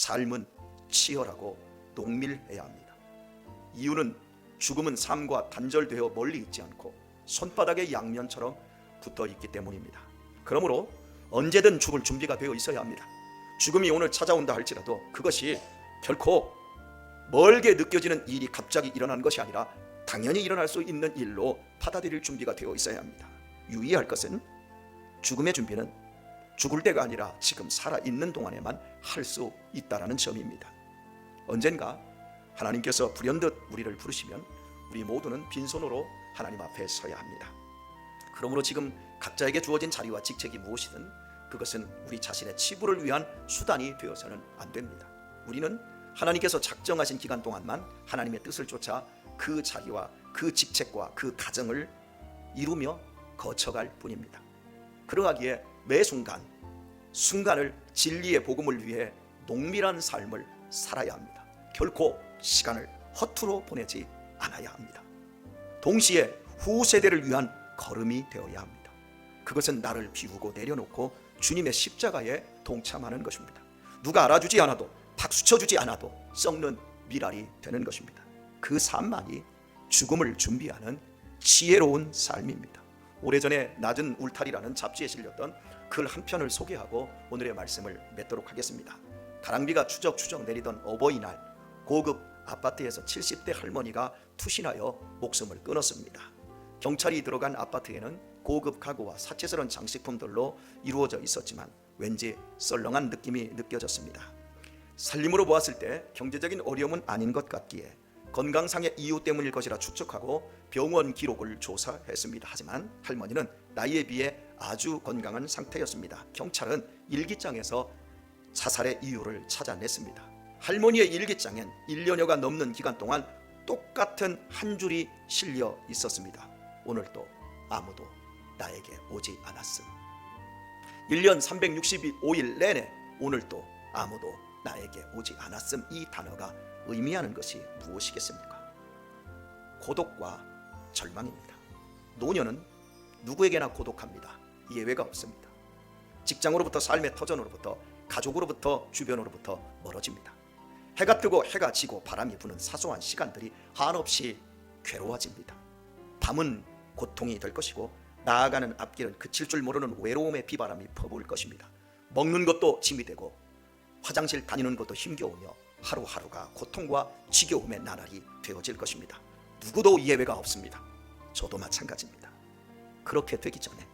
삶은 치열하고 농밀해야 합니다. 이유는 죽음은 삶과 단절되어 멀리 있지 않고 손바닥의 양면처럼 붙어 있기 때문입니다. 그러므로 언제든 죽을 준비가 되어 있어야 합니다. 죽음이 오늘 찾아온다 할지라도 그것이 결코 멀게 느껴지는 일이 갑자기 일어난 것이 아니라 당연히 일어날 수 있는 일로 받아들일 준비가 되어 있어야 합니다. 유의할 것은 죽음의 준비는 죽을 때가 아니라 지금 살아있는 동안에만 할 수 있다는 점입니다. 언젠가 하나님께서 불현듯 우리를 부르시면 우리 모두는 빈손으로 하나님 앞에 서야 합니다. 그러므로 지금 각자에게 주어진 자리와 직책이 무엇이든 그것은 우리 자신의 치부를 위한 수단이 되어서는 안 됩니다. 우리는 하나님께서 작정하신 기간 동안만 하나님의 뜻을 쫓아 그 자리와 그 직책과 그 가정을 이루며 거쳐갈 뿐입니다. 그러하기에 매 순간을 진리의 복음을 위해 농밀한 삶을 살아야 합니다. 결코 시간을 허투루 보내지 않아야 합니다. 동시에 후세대를 위한 걸음이 되어야 합니다. 그것은 나를 비우고 내려놓고 주님의 십자가에 동참하는 것입니다. 누가 알아주지 않아도 박수 쳐주지 않아도 썩는 미랄이 되는 것입니다. 그 삶만이 죽음을 준비하는 지혜로운 삶입니다. 오래전에 낮은 울타리라는 잡지에 실렸던 글 한 편을 소개하고 오늘의 말씀을 맺도록 하겠습니다. 가랑비가 추적추적 내리던 어버이날, 고급 아파트에서 70대 할머니가 투신하여 목숨을 끊었습니다. 경찰이 들어간 아파트에는 고급 가구와 사치스러운 장식품들로 이루어져 있었지만 왠지 썰렁한 느낌이 느껴졌습니다. 살림으로 보았을 때 경제적인 어려움은 아닌 것 같기에 건강상의 이유 때문일 것이라 추측하고 병원 기록을 조사했습니다. 하지만 할머니는 나이에 비해 아주 건강한 상태였습니다. 경찰은 일기장에서 자살의 이유를 찾아냈습니다. 할머니의 일기장엔 1년여가 넘는 기간 동안 똑같은 한 줄이 실려 있었습니다. 오늘도 아무도 나에게 오지 않았음. 1년 365일 내내 오늘도 아무도 나에게 오지 않았음. 이 단어가 의미하는 것이 무엇이겠습니까? 고독과 절망입니다. 노년은 누구에게나 고독합니다. 예외가 없습니다. 직장으로부터 삶의 터전으로부터 가족으로부터 주변으로부터 멀어집니다. 해가 뜨고 해가 지고 바람이 부는 사소한 시간들이 한없이 괴로워집니다. 밤은 고통이 될 것이고 나아가는 앞길은 그칠 줄 모르는 외로움의 비바람이 퍼부을 것입니다. 먹는 것도 짐이 되고 화장실 다니는 것도 힘겨우며 하루하루가 고통과 지겨움의 나날이 되어질 것입니다. 누구도 예외가 없습니다. 저도 마찬가지입니다. 그렇게 되기 전에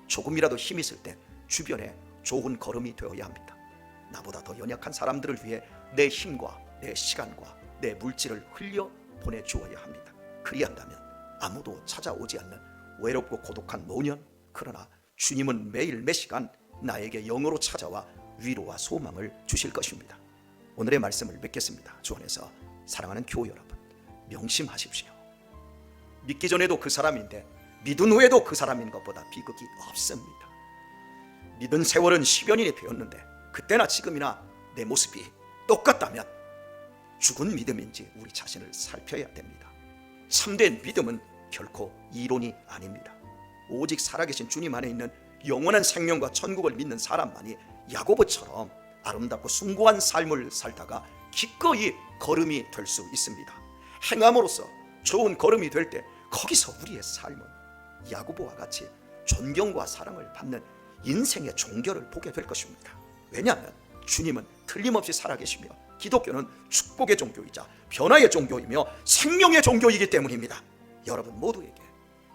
조금이라도 힘 있을 때 주변에 좋은 걸음이 되어야 합니다. 나보다 더 연약한 사람들을 위해 내 힘과 내 시간과 내 물질을 흘려 보내주어야 합니다. 그리한다면 아무도 찾아오지 않는 외롭고 고독한 노년, 그러나 주님은 매일 매 시간 나에게 영으로 찾아와 위로와 소망을 주실 것입니다. 오늘의 말씀을 맺겠습니다. 주 안에서 사랑하는 교우 여러분, 명심하십시오. 믿기 전에도 그 사람인데 믿은 후에도 그 사람인 것보다 비극이 없습니다. 믿은 세월은 10여 년이 되었는데 그때나 지금이나 내 모습이 똑같다면 죽은 믿음인지 우리 자신을 살펴야 됩니다. 참된 믿음은 결코 이론이 아닙니다. 오직 살아계신 주님 안에 있는 영원한 생명과 천국을 믿는 사람만이 야고보처럼 아름답고 숭고한 삶을 살다가 기꺼이 걸음이 될 수 있습니다. 행함으로써 좋은 걸음이 될 때 거기서 우리의 삶은 야고보와 같이 존경과 사랑을 받는 인생의 종교를 보게 될 것입니다. 왜냐하면 주님은 틀림없이 살아계시며 기독교는 축복의 종교이자 변화의 종교이며 생명의 종교이기 때문입니다. 여러분 모두에게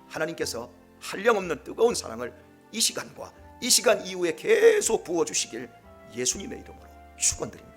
하나님께서 한량없는 뜨거운 사랑을 이 시간과 이 시간 이후에 계속 부어주시길 예수님의 이름으로 축원드립니다.